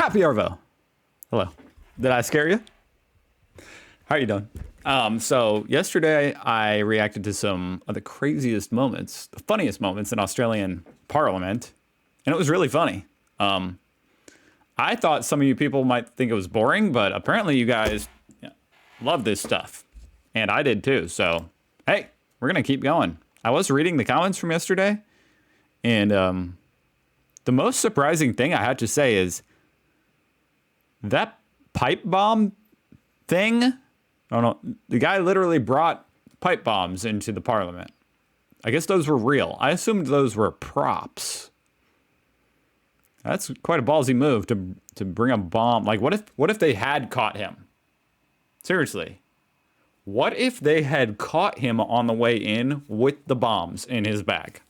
Happy Arvo. Hello. Did I scare you? How are you doing? So yesterday I reacted to some of the craziest moments, the funniest moments in Australian Parliament, and it was really funny. I thought some of you people might think it was boring, but apparently you guys love this stuff, and I did too. So hey, we're gonna keep going. I was reading the comments from yesterday, and the most surprising thing I had to say is that pipe bomb thing. I don't know. The guy literally brought pipe bombs into the parliament. I guess those were real. I assumed those were props. That's quite a ballsy move to bring a bomb. Like, what if they had caught him? Seriously. What if they had caught him on the way in with the bombs in his bag?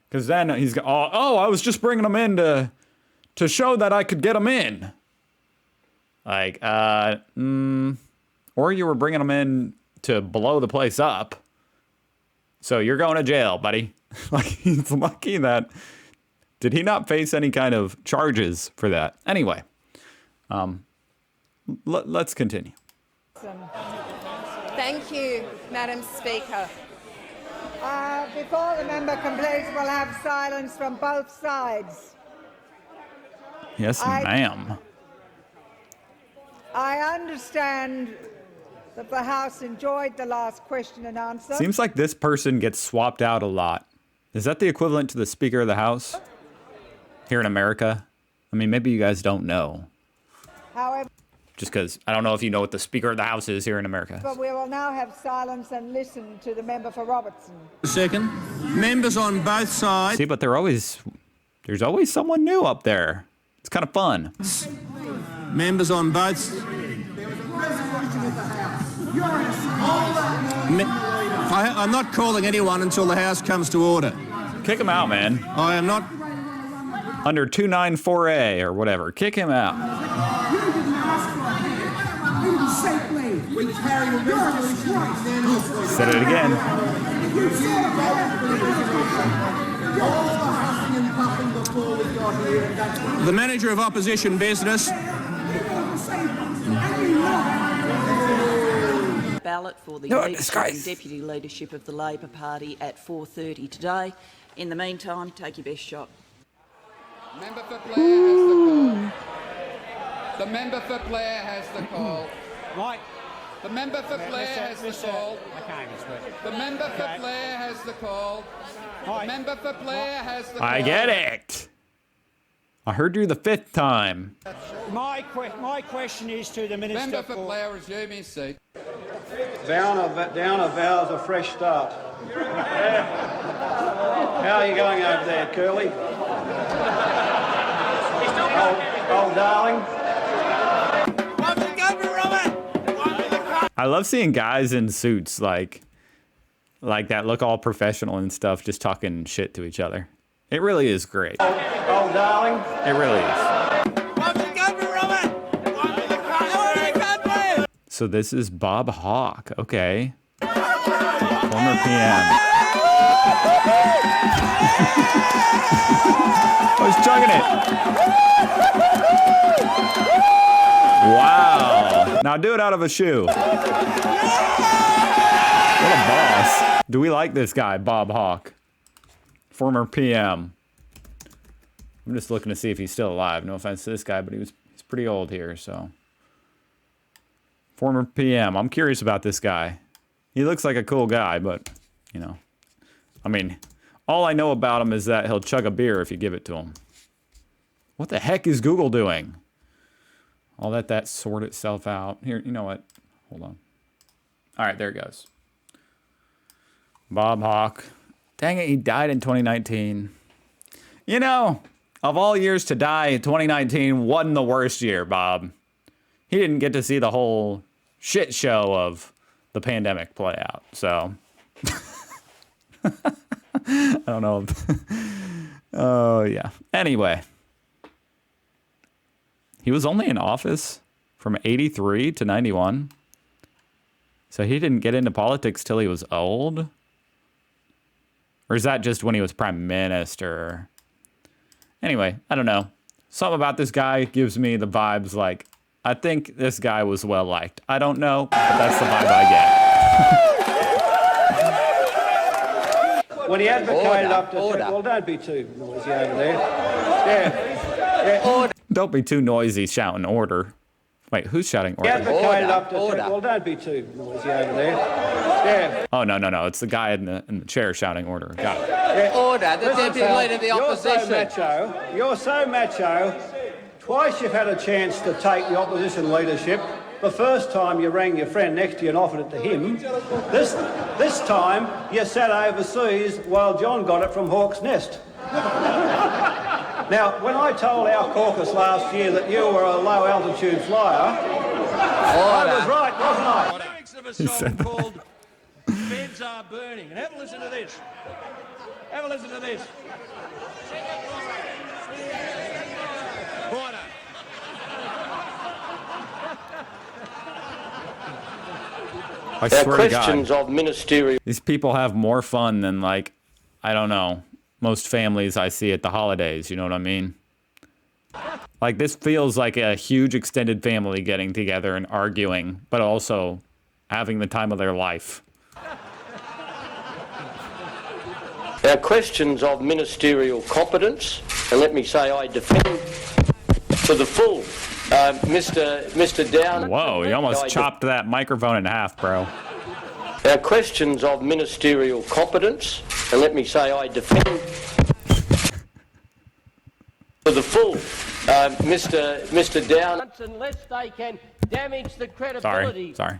Because then he's oh, I was just bringing them in to show that I could get them in. Like, or you were bringing them in to blow the place up. So you're going to jail, buddy. Like, he's lucky that, did he not face any kind of charges for that? Anyway, let's continue. Thank you, Madam Speaker. Before the member completes, we'll have silence from both sides. Yes, ma'am. I understand that the House enjoyed the last question and answer. Seems like this person gets swapped out a lot. Is that the equivalent to the Speaker of the House here in America? I mean, maybe you guys don't know. However, just because I don't know if you know what the Speaker of the House is here in America. but we will now have silence and listen to the member for Robertson. Second, members on both sides. See, but there's always someone new up there. It's kind of fun. Members on both. I'm not calling anyone until the House comes to order. Kick him out, man. I am not. Under 294A or whatever. Kick him out. Said it again. The Manager of Opposition Business. Ballot for the leadership and deputy leadership of the Labor Party at 4:30 today. In the meantime, take your best shot. Member for Blair has the call. The member for Blair has the call. Right. The member for Blair has the call. The member for Blair has the call. The member for Blair has the call. I get it. I heard you the 5th time. My question is to the Minister. Member for Blair, resume his seat. Downer vows a fresh start. How are you going over there, Curly? Old darling. I love seeing guys in suits like that look all professional and stuff, just talking shit to each other. It really is great. Old darling. It really is. So this is Bob Hawke. Okay. Former PM. I was chugging it. Wow. Now do it out of a shoe. What a boss. Do we like this guy, Bob Hawke? Former PM. I'm just looking to see if he's still alive. No offense to this guy, but he's pretty old here, so. Former PM. I'm curious about this guy. He looks like a cool guy, but, you know. I mean, all I know about him is that he'll chug a beer if you give it to him. What the heck is Google doing? I'll let that sort itself out. Here, you know what? Hold on. All right, there it goes. Bob Hawke. Dang it, he died in 2019. You know, of all years to die, 2019 wasn't the worst year, Bob. He didn't get to see the whole shit show of the pandemic play out, so. I don't know. Oh, yeah. Anyway. He was only in office from 83 to 91. So he didn't get into politics till he was old? Or is that just when he was prime minister? Anyway, I don't know. Something about this guy gives me the vibes like, I think this guy was well liked. I don't know, but that's the vibe I get. When he advocated up to... Well, don't be too noisy over there. Yeah. Don't be too noisy shouting order. Wait, who's shouting He order? advocated up to... Well, don't be too noisy over there. Yeah. Oh, no. It's the guy in the chair shouting order. Got it. Order, the deputy leader of the opposition. You're so macho. Twice you've had a chance to take the opposition leadership. The first time you rang your friend next to you and offered it to him. This time you sat overseas while John got it from Hawke's Nest. Now, when I told our caucus last year that you were a low-altitude flyer, I was right, wasn't I? Lyrics of a song called Beds Are Burning. And have a listen to this. Have a listen to this. Order. I swear to questions God, of ministerial. these people have more fun than, like, I don't know, most families I see at the holidays. You know what I mean? Like, this feels like a huge extended family getting together and arguing, but also having the time of their life. Now, questions of ministerial competence, and let me say I defend to the full Mr. Down. Whoa, you almost chopped that microphone in half, bro. Now, questions of ministerial competence, and let me say I defend to the full Mr. Down. Unless they can damage the credibility. Sorry.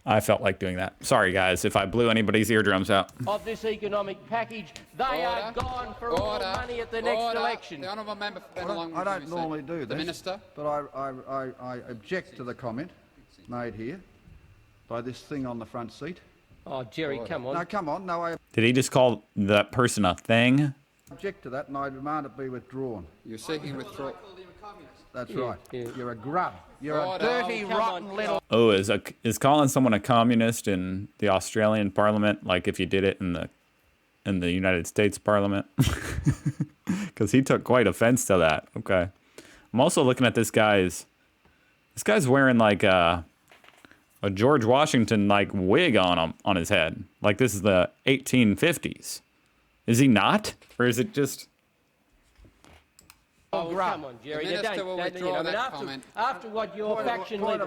I felt like doing that. Sorry, guys, if I blew anybody's eardrums out. Of this economic package, they are gone for all money at the next election. The honourable member for Bennelong. I don't normally do this. The minister. But I object to the comment made here by this thing on the front seat. Oh, Jerry, come on. No, come on. No, I Did he just call that person a thing? object to that, and I demand it be withdrawn. You're seeking withdrawal. That's right. yeah. You're a grub. You're Order. a dirty, Oh, come rotten on, little... Oh, is calling someone a communist in the Australian Parliament like if you did it in the United States Parliament? Because he took quite offense to that. Okay. I'm also looking at this guy's wearing like a George Washington like wig on his head. Like this is the 1850s. Is he not? Or is it just... Oh, come on, Jerry. The minister will withdraw that comment. After what your faction Point leader...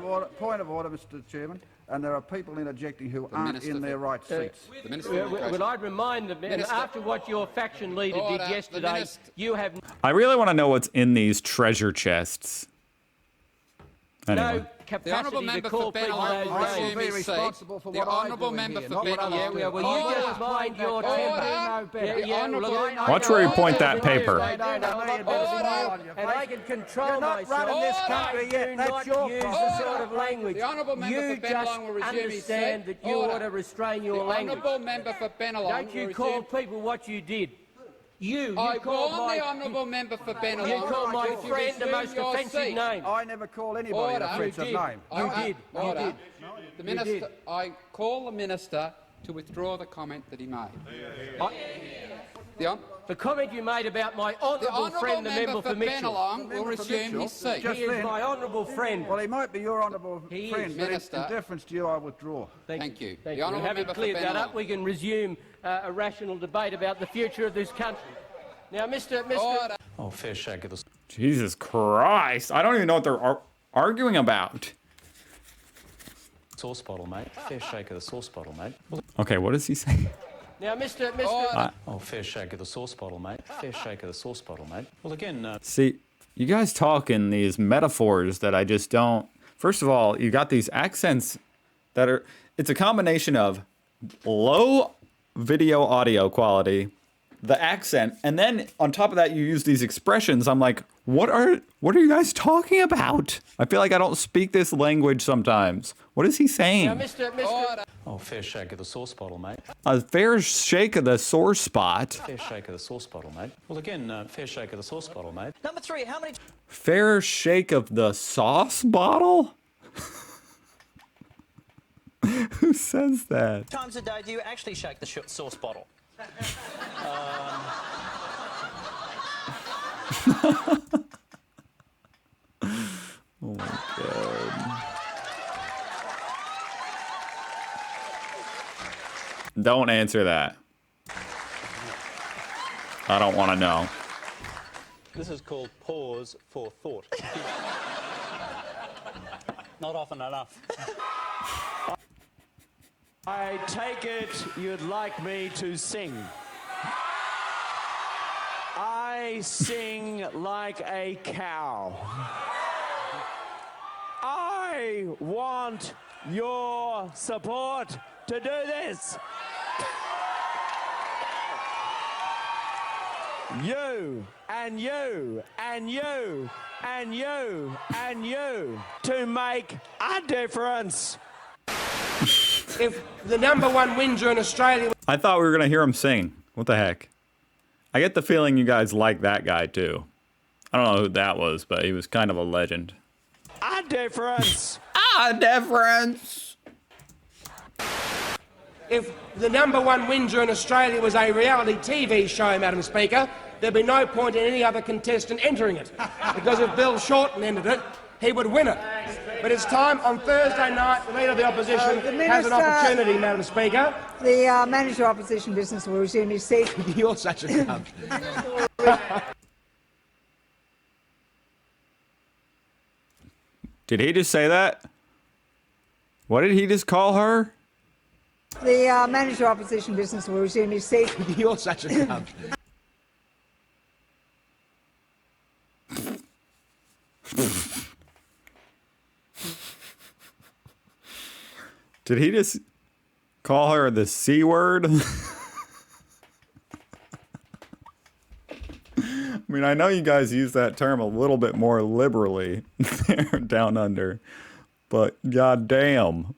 of order, Mr. Chairman. And there are people interjecting who aren't minister in their right seats. The minister will Well, I'd remind them, after what your faction leader Order. did yesterday, you have I really want to know what's in these treasure chests. Anyway. no The honourable capacity to member call for people Bennelong will those I will names. be resume his seat. responsible for The what I honourable do member here, for not what Bennelong. others do. Well, you just mind your temper. Watch where you point that paper. And I can control You're not myself. running this country I yet. do That's not your use problem. the sort of language. The honourable member You for just Bennelong will resume his understand seat. that you Order. ought to restrain The your language. honourable member for Bennelong Don't you will call resume... people what you did. You I called warn the my... honourable member for Bennelong. You called my Would you friend the resume most your offensive seat? name. I never call anybody Order. an offensive You did. name. Order. You did. The minister, I call the minister to withdraw the comment that he made. The comment you made about my The honourable honourable friend, the member member for Mitchell. Bennelong will resume his seat. He is my honourable friend. Well, he might be your honourable He friend, is. but in Minister. deference to you, I withdraw. Thank you. Thank The you. honourable Having member for cleared that up, Bennelong. we can resume a rational debate about the future of this country. Now, Mr. Order. Oh, fair shake of the... Jesus Christ. I don't even know what they're arguing about. sauce bottle, mate. Fair shake of the sauce bottle, mate. Okay, what does he say? Now, Mr. Oh, fair shake of the sauce bottle, mate. Fair shake of the sauce bottle, mate. Well, again... See, you guys talk in these metaphors that I just don't... First of all, you got these accents that are... It's a combination of low video audio quality, the accent, and then on top of that, you use these expressions. I'm like, what are you guys talking about? I feel like I don't speak this language sometimes. What is he saying? Now, Mr. Oh, fair shake of the sauce bottle, mate. A fair shake of the sore spot. Fair shake of the sauce bottle, mate. Well, again, fair shake of the sauce bottle, mate. Number 3, how many... Fair shake of the sauce bottle? Who says that? times a day do you actually shake the sauce bottle? Oh my God. Don't answer that. I don't want to know. This is called pause for thought. Not often enough. I take it you'd like me to sing. I sing like a cow. I want your support to do this. You and you and you and you and you to make a difference. If the #1 Windsor in Australia... I thought we were going to hear him sing. What the heck? I get the feeling you guys like that guy too. I don't know who that was, but he was kind of a legend. A difference. A difference. If the #1 Windsor in Australia was a reality TV show, Madam Speaker, there'd be no point in any other contestant entering it. Because if Bill Shorten entered it, he would win it. But it's time on Thursday night, the Leader of the Opposition has an opportunity, Madam Speaker. The Manager of Opposition Business will resume his seat. You're such a cunt. Did he just say that? What did he just call her? The Manager of Opposition Business will resume his seat. You're such a cunt. Did he just call her the C word? I mean, I know you guys use that term a little bit more liberally there down under, but goddamn.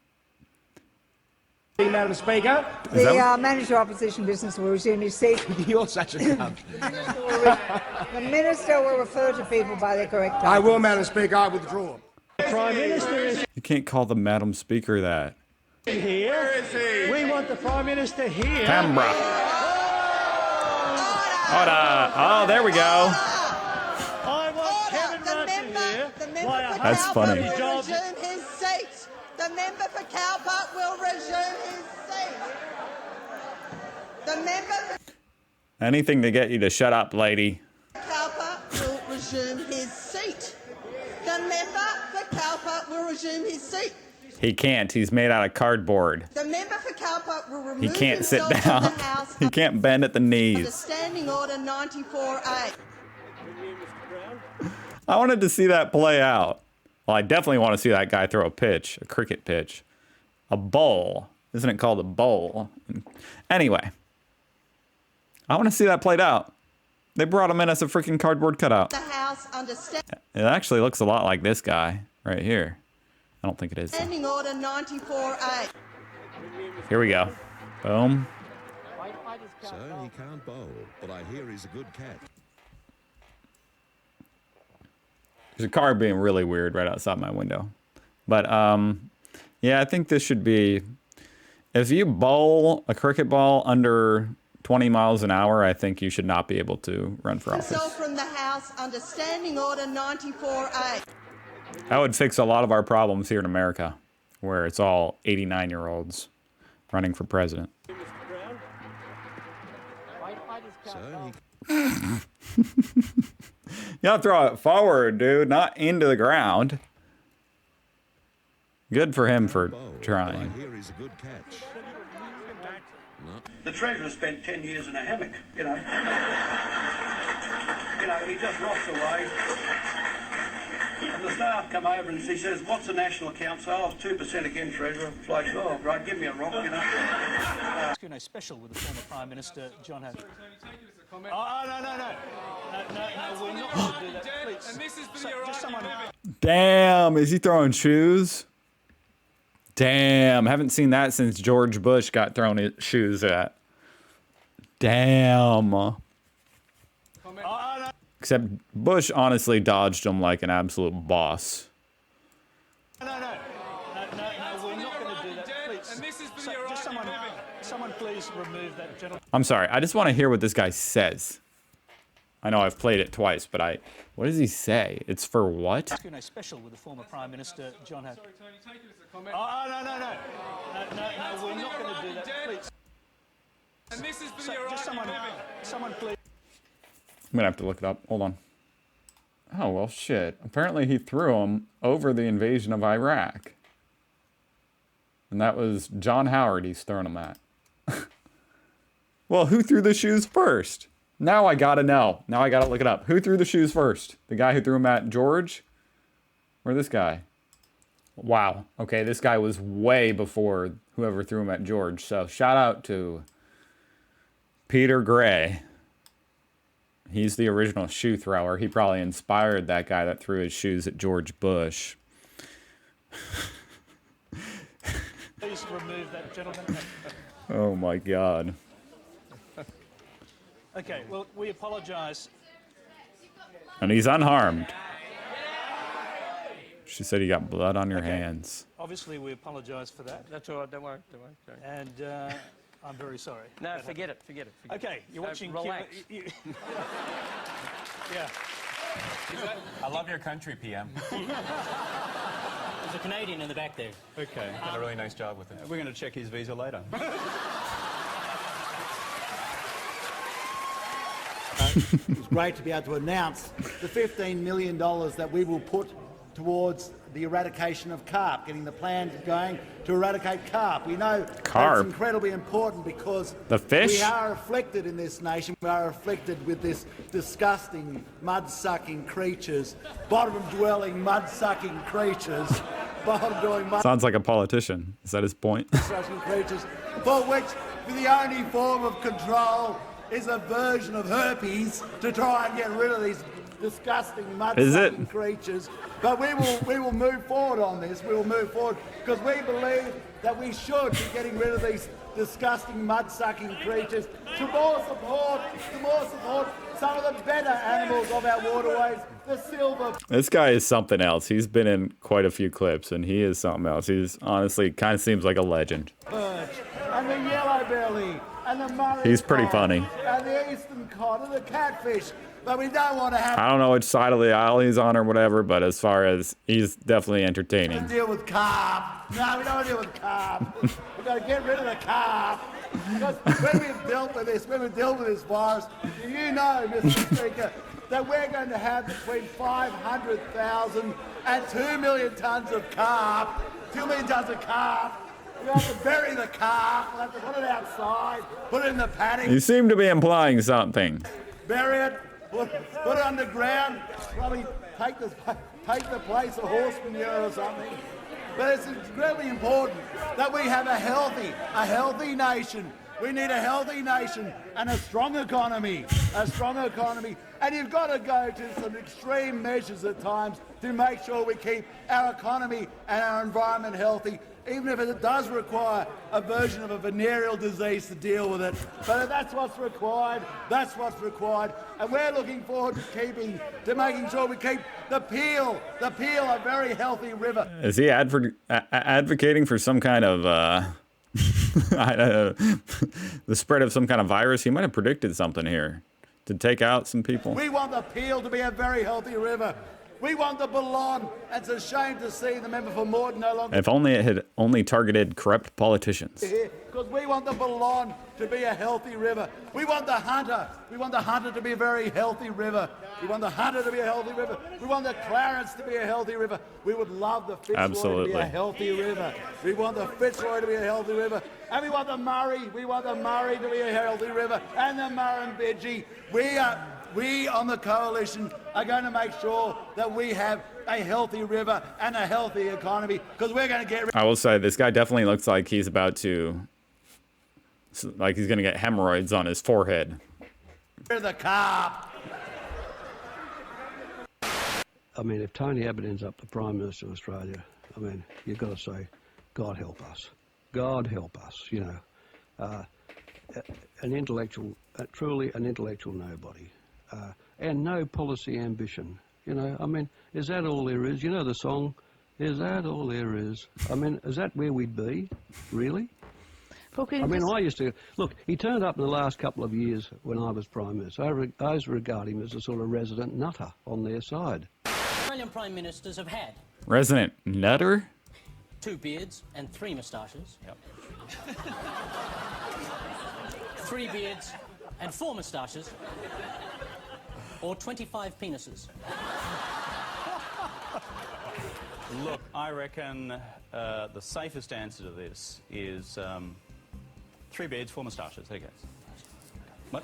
Madam Speaker. The Manager of Opposition Business will resume his seat. You're such a cunt. The Minister will refer to people by their correct titles. I will, Madam Speaker. I withdraw. The Prime Minister is You can't call the Madam Speaker that. here. Where is he? We want the Prime Minister here. Canberra. Order. Oh, there we go. I want Kevin Rudd here. That's funny. Will resume his seat. The member for Cowper will resume his seat. The member Anything to get you to shut up, lady. for Cowper will resume his seat. The member for Cowper will resume his seat. He can't. He's made out of cardboard. The member for Cowper will remove He can't sit himself down. from the House He can't bend at the under knees. Standing Order 94A. I wanted to see that play out. Well, I definitely want to see that guy throw a pitch, a cricket pitch. A bowl. Isn't it called a bowl? Anyway. I want to see that played out. They brought him in as a freaking cardboard cutout. The House under It actually looks a lot like this guy right here. I don't think it is. Standing Order 94A. Here we go. Boom. Sir, he can't bowl, but I hear he's a good cat. There's a car being really weird right outside my window. But, yeah, I think this should be... If you bowl a cricket ball under 20 miles an hour, I think you should not be able to run for office. Himself from the House under Standing Order 94A. That would fix a lot of our problems here in America, where it's all 89-year-olds running for president. You gotta throw it forward, dude, not into the ground. Good for him for trying. The Treasurer spent 10 years in a hammock, you know. He just rots away. And the staff come over and he says, what's the national account sales? 2% again, Treasurer. Floats, oh, great, give me a rock, you know. Q&A special with the former Prime Minister, John Howard. Oh, no, we're not going to do that, please. And this is for just someone... Damn, is he throwing shoes? Damn, haven't seen that since George Bush got thrown his shoes at. Damn. Except Bush honestly dodged him like an absolute boss. No, we're not going to do that, please. And this is for just someone please remove that gentleman. I'm sorry, I just want to hear what this guy says. I know I've played it twice, but what does he say? It's for what? Q&A special with the former Prime Minister, John Howard. Oh, no, we're not going to do that, please. And this is for the Just someone please. I'm going to have to look it up. Hold on. Oh, well, shit. Apparently he threw him over the invasion of Iraq. And that was John Howard he's throwing him at. Well, who threw the shoes first? Now I gotta know. Now I gotta look it up. Who threw the shoes first? The guy who threw them at George? Or this guy? Wow. Okay, this guy was way before whoever threw him at George. So shout out to Peter Gray. He's the original shoe thrower. He probably inspired that guy that threw his shoes at George Bush. Please remove that gentleman. Oh my God. Okay, well, we apologise. And he's unharmed. She said you got blood on your hands. Obviously, we apologise for that. That's all right, don't worry. And I'm very sorry. No, forget it. Okay, you're watching... relax. Yeah. I love your country, PM. There's a Canadian in the back there. Okay, did a really nice job with it. We're going to check his visa later. It's great to be able to announce the $15 million that we will put towards the eradication of carp, getting the plan going to eradicate carp. We know carp. That's incredibly important because the fish? We are afflicted in this nation. We are afflicted with this disgusting mud-sucking creatures, bottom-dwelling mud-sucking creatures, bottom-dwelling mud. Sounds like a politician. Is that his point? Sucking creatures, for which the only form of control is a version of herpes to try and get rid of these disgusting mud-sucking creatures. But we will move forward on this. We will move forward because we believe that we should be getting rid of these disgusting mud-sucking creatures to more support some of the better animals of our waterways, the silver. This guy is something else. He's been in quite a few clips, and he is something else. He's honestly kind of seems like a legend. Perch, and the yellow belly, and the Murray He's pretty cod, funny. and the eastern cod, and the catfish. But we don't want to have... I don't know which side of the aisle he's on or whatever, but as far as he's definitely entertaining. Deal with carp. No, we don't want to deal with carp. We've got to get rid of the carp. Because when we've dealt with this virus, do you know, Mr. Speaker, that we're going to have between 500,000 and 2 million tonnes of carp. 2 million tonnes of carp. We'll have to bury the carp. We'll have to put it outside, put it in the paddock. You seem to be implying something. Bury it. Put it underground, probably take the place of horse manure or something. But it's incredibly important that we have a healthy nation. We need a healthy nation and a strong economy, And you've got to go to some extreme measures at times to make sure we keep our economy and our environment healthy, even if it does require a version of a venereal disease to deal with it. But if that's what's required, that's what's required. And we're looking forward to making sure we keep the Peel a very healthy river. Is he advocating for some kind of, I don't know, the spread of some kind of virus? He might have predicted something here to take out some people. We want the Peel to be a very healthy river. We want the Boulogne. It's a shame to see the member for Morton no longer. If only it had only targeted corrupt politicians. Because we want the Boulogne to be a healthy river. We want the Hunter. We want the Hunter to be a very healthy river. We want the Hunter to be a healthy river. We want the Clarence to be a healthy river. We would love the Fitzroy to be a healthy river. We want the Fitzroy to be a healthy river. And we want the Murray. We want the Murray to be a healthy river. And the Murrumbidgee. We on the coalition are going to make sure that we have a healthy river and a healthy economy because we're going to get rid. I will say this guy definitely looks like he's about to, like he's going to get hemorrhoids on his forehead. The carp. I mean, if Tony Abbott ends up the Prime Minister of Australia, I mean, you've got to say, God help us. God help us, you know. An intellectual, truly an intellectual nobody. And no policy ambition, you know. I mean, is that all there is? You know the song, is that all there is? I mean, is that where we'd be, really? I mean, I used to... Look, he turned up in the last couple of years when I was Prime Minister. I always regard him as a sort of resident nutter on their side. Australian Prime Ministers have had Resident nutter? 2 beards and 3 moustaches. Yep. 3 beards and 4 moustaches. Or 25 penises. Look, I reckon the safest answer to this is 3 beards, 4 moustaches. There you go. What?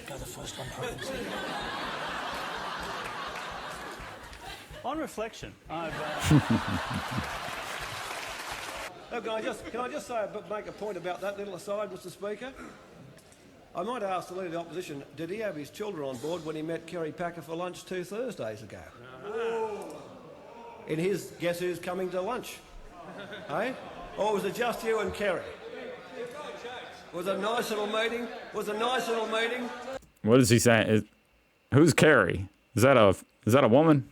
Go the first one, please. On reflection, I've... Oh, can I just say, make a point about that little aside, Mr. Speaker? I might ask the Leader of the Opposition, did he have his children on board when he met Kerry Packer for lunch 2 Thursdays ago? In his Guess Who's Coming to Lunch? Eh? Or was it just you and Kerry? Was it a nice little meeting? What is he saying? Who's Carrie? Is that a woman?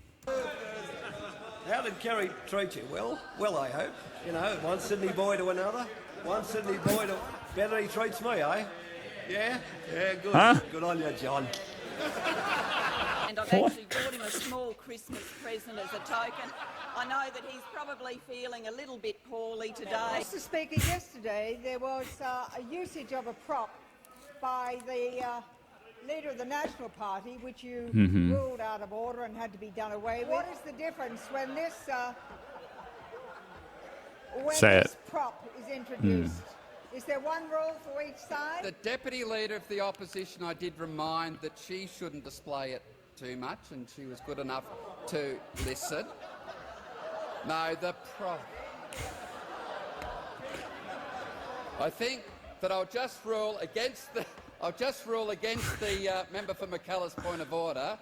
How did Kerry treat you? Well, I hope. You know, one Sydney boy to another. One Sydney boy to... Better he treats me, eh? Yeah? Yeah, good. Huh? Good on you, John. And I've actually brought him a small Christmas present as a token. I know that he's probably feeling a little bit poorly today. Mr. Speaker, yesterday there was a usage of a prop by the Leader of the National Party, which you ruled out of order and had to be done away with. What is the difference when this prop is introduced? Is there one rule for each side? The Deputy Leader of the Opposition, I did remind that she shouldn't display it too much, and she was good enough to listen. No, the prop. I think that I'll just rule against the member for Mackellar's point of order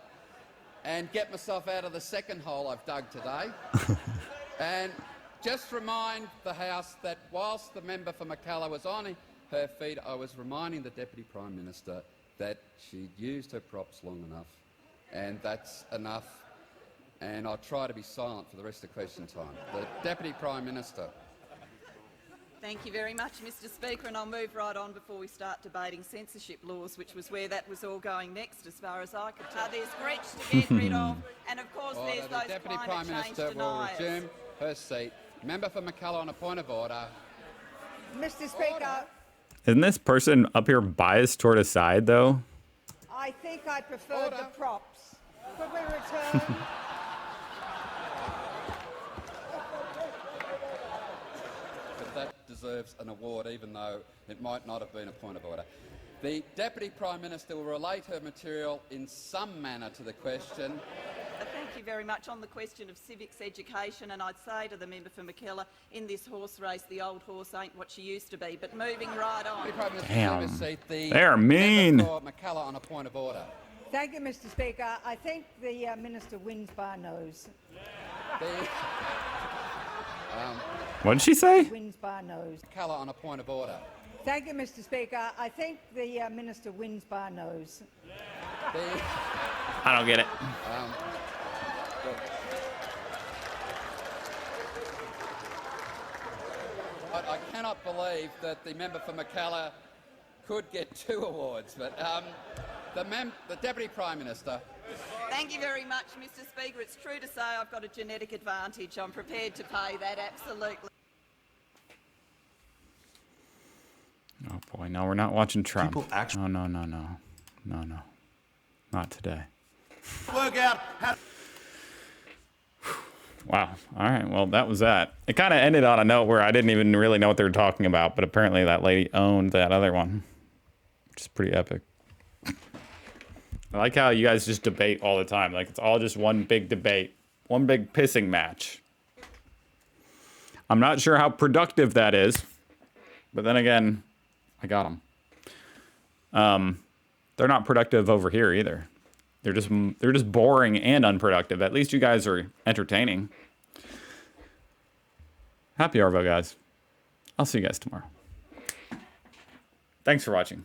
and get myself out of the second hole I've dug today. And just remind the House that whilst the member for Mackellar was on her feet, I was reminding the Deputy Prime Minister that she'd used her props long enough, and that's enough. And I'll try to be silent for the rest of question time. The Deputy Prime Minister. Thank you very much, Mr. Speaker, and I'll move right on before we start debating censorship laws, which was where that was all going next, as far as I could tell. There's Gretsch to get rid of, and of course there's those Deputy Prime climate change Minister will deniers. resume her seat. Member for Mackellar on a point of order. Mr. Speaker, Isn't this person up here biased toward a side, though? I think I prefer the props. Could we return? But that deserves an award, even though it might not have been a point of order. The Deputy Prime Minister will relate her material in some manner to the question. Thank you very much. On the question of civics education, and I'd say to the member for Mackellar, in this horse race, the old horse ain't what she used to be. But moving right on. Damn. They're mean. Mackellar on a point of order. Thank you, Mr. Speaker. I think the Minister wins by nose. What did she say? Wins by nose. Mackellar on a point of order. Thank you, Mr. Speaker. I think the Minister wins by nose. I don't get it. I cannot believe that the member for Mackellar could get 2 awards, but the Deputy Prime Minister. Thank you very much, Mr. Speaker. It's true to say I've got a genetic advantage. I'm prepared to pay that, absolutely. Oh boy, no, we're not watching Trump. No. Not today. Work out how... Wow. All right. Well, that was that. It kind of ended on a note where I didn't even really know what they were talking about, but apparently that lady owned that other one, which is pretty epic. I like how you guys just debate all the time. Like, it's all just one big debate, one big pissing match. I'm not sure how productive that is, but then again, I got them. They're not productive over here either. They're just boring and unproductive. At least you guys are entertaining. Happy Arvo, guys. I'll see you guys tomorrow. Thanks for watching.